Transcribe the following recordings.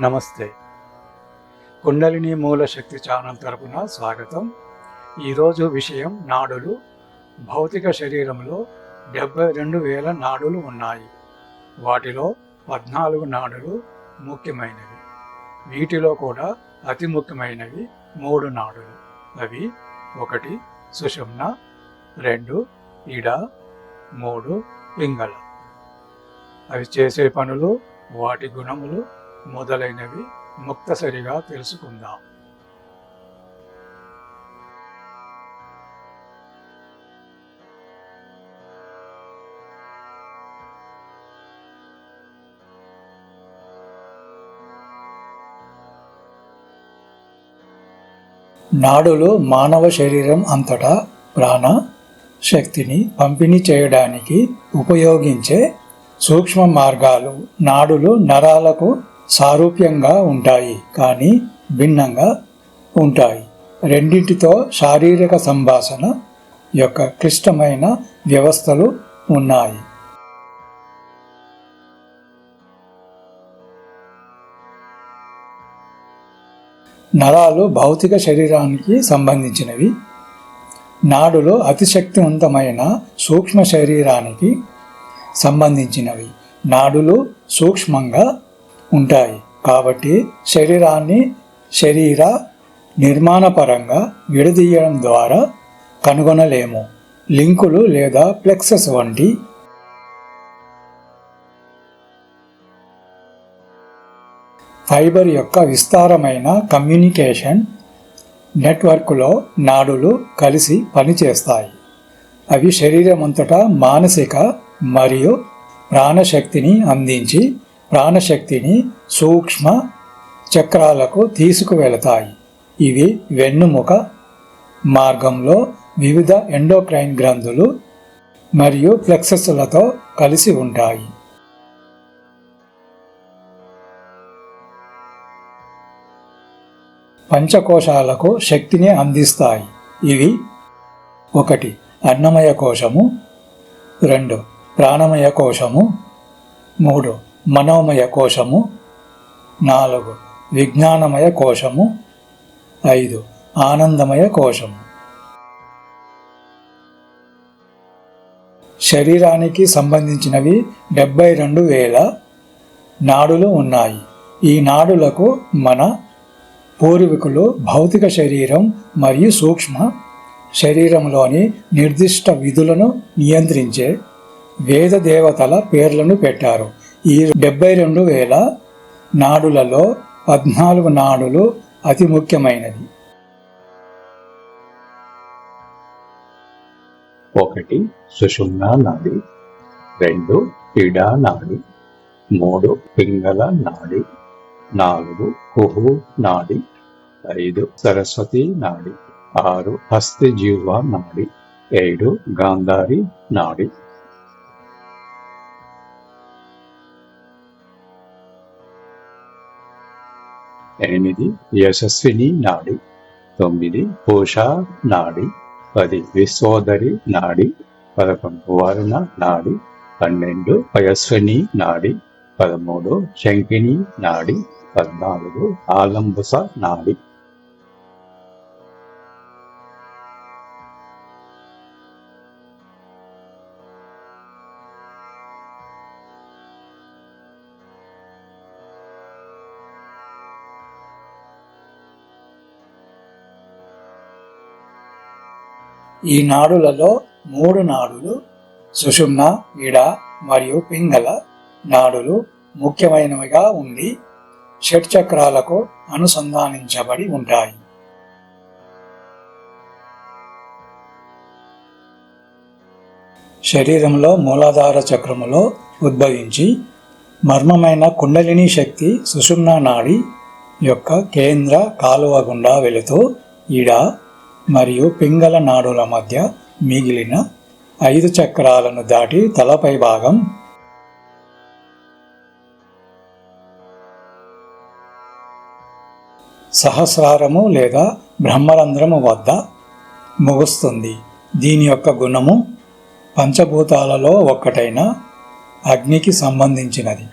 నమస్తే. కుండలిని మూల శక్తి ఛానల్ తరపున స్వాగతం. ఈరోజు విషయం నాడులు. భౌతిక శరీరంలో 72,000 నాడులు ఉన్నాయి. వాటిలో 14 నాడులు ముఖ్యమైనవి. వీటిలో కూడా అతి ముఖ్యమైనవి 3 నాడులు. అవి 1 సుషుమ్న, 2 ఇడ, 3 పింగళ. అవి చేసే పనులు, వాటి గుణములు మొదలైనవి ముక్తసరిగా తెలుసుకుందాం. నాడులు మానవ శరీరం అంతటా ప్రాణ శక్తిని పంపిణీ చేయడానికి ఉపయోగించే సూక్ష్మ మార్గాలు. నాడులు నరాలకు సారూప్యంగా ఉంటాయి, కానీ భిన్నంగా ఉంటాయి. రెండింటితో శారీరక సంభాషణ యొక్క క్లిష్టమైన వ్యవస్థలు ఉన్నాయి. నరాలు భౌతిక శరీరానికి సంబంధించినవి. నాడులు అతి శక్తివంతమైన సూక్ష్మ శరీరానికి సంబంధించినవి. నాడులు సూక్ష్మంగా ఉంటాయి కాబట్టి శరీరాన్ని శరీర నిర్మాణపరంగా విడదీయడం ద్వారా కనుగొనలేము. లింకులు లేదా ప్లెక్సస్ వంటి ఫైబర్ యొక్క విస్తారమైన కమ్యూనికేషన్ నెట్వర్క్లో నాడులు కలిసి పనిచేస్తాయి. అవి శరీరమంతటా మానసిక మరియు ప్రాణశక్తిని అందించి ప్రాణశక్తిని సూక్ష్మ చక్రాలకు తీసుకువెళతాయి. ఇవి వెన్నుముక మార్గంలో వివిధ ఎండోక్రైన్ గ్రంథులు మరియు ప్లెక్సస్లతో కలిసి ఉంటాయి. పంచకోశాలకు శక్తిని అందిస్తాయి. ఇవి 1 అన్నమయ కోశము, 2 ప్రాణమయ కోశము, 3 మనోమయ కోశము, 4 విజ్ఞానమయ కోశము, 5 ఆనందమయ కోశము. శరీరానికి సంబంధించినవి 72,000 నాడులు ఉన్నాయి. ఈ నాడులకు మన పూర్వీకులు భౌతిక శరీరం మరియు సూక్ష్మ శరీరంలోని నిర్దిష్ట విధులను నియంత్రించే వేద దేవతల పేర్లను పెట్టారు. ఈ 72,000 నాడులలో 14 నాడులు అతి ముఖ్యమైనవి. 1 సుషుమ్న నాడి, 2 ఇడ నాడి, 3 పింగళ నాడి, 4 కుహు నాడి, 5 సరస్వతి నాడి, 6 హస్తి జీవ నాడి, 7 గాంధారి నాడి. 8 యశస్విని నాడి, 9 పూషా నాడి, 10 విశ్వోదరి నాడి, 11 వరుణ నాడి, 12 పయస్విని నాడి, 13 శంకిని నాడి, 14 ఆలంబుస నాడి. ఈ నాడులలో 3 నాడులు సుషుమ్న, ఇడ మరియు పింగళ నాడులు ముఖ్యమైనవిగా ఉండి షట్చక్రాలకు అనుసంధానించబడి ఉంటాయి. శరీరంలో మూలాధార చక్రములో ఉద్భవించి మర్మమైన కుండలిని శక్తి సుషుమ్న నాడి యొక్క కేంద్ర కాలువ గుండా వెళుతూ ఇడ మరియు పింగళ నాడుల మధ్య మిగిలిన 5 చక్రాలను దాటి తలపై భాగం సహస్రారము లేదా బ్రహ్మరంధ్రము వద్ద ముగుస్తుంది. దీని యొక్క గుణము పంచభూతాలలో ఒక్కటైన అగ్నికి సంబంధించినది.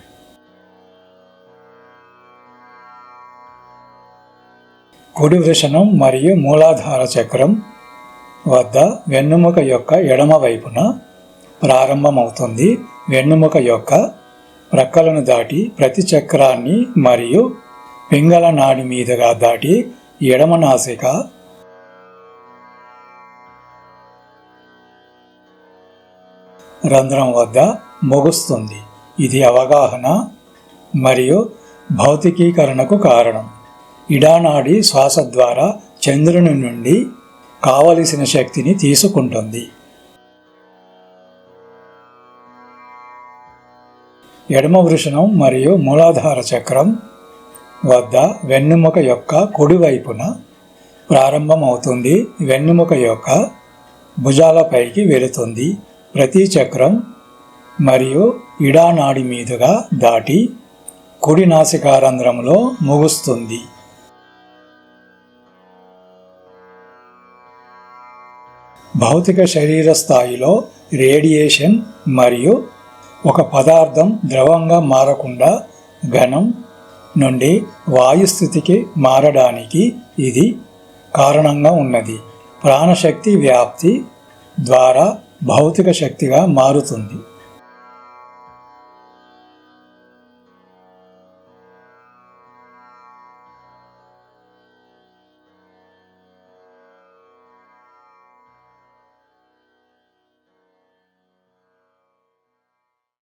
కుడి వృషణం మరియు మూలాధార చక్రం వద్ద వెన్నుముక యొక్క ఎడమ వైపున ప్రారంభమవుతుంది. వెన్నుముక యొక్క ప్రక్కలను దాటి ప్రతి చక్రాన్ని మరియు పింగళ నాడి మీదుగా దాటి ఎడమ నాసిక రంధ్రం వద్ద ముగుస్తుంది. ఇది అవగాహన మరియు భౌతికీకరణకు కారణం. ఇడానాడి శ్వాస ద్వారా చంద్రుని నుండి కావలసిన శక్తిని తీసుకుంటుంది. ఎడమ వృషణం మరియు మూలాధార చక్రం వద్ద వెన్నుముక యొక్క కుడివైపున ప్రారంభమవుతుంది. వెన్నుముక యొక్క భుజాలపైకి వెళుతుంది. ప్రతి చక్రం మరియు ఇడానాడి మీదుగా దాటి కుడి నాసికారంధ్రంలో ముగుస్తుంది. భౌతిక శరీర స్థాయిలో రేడియేషన్ మరియు ఒక పదార్థం ద్రవంగా మారకుండా ఘనం నుండి వాయుస్థితికి మారడానికి ఇది కారణంగా ఉన్నది. ప్రాణశక్తి వ్యాప్తి ద్వారా భౌతిక శక్తిగా మారుతుంది.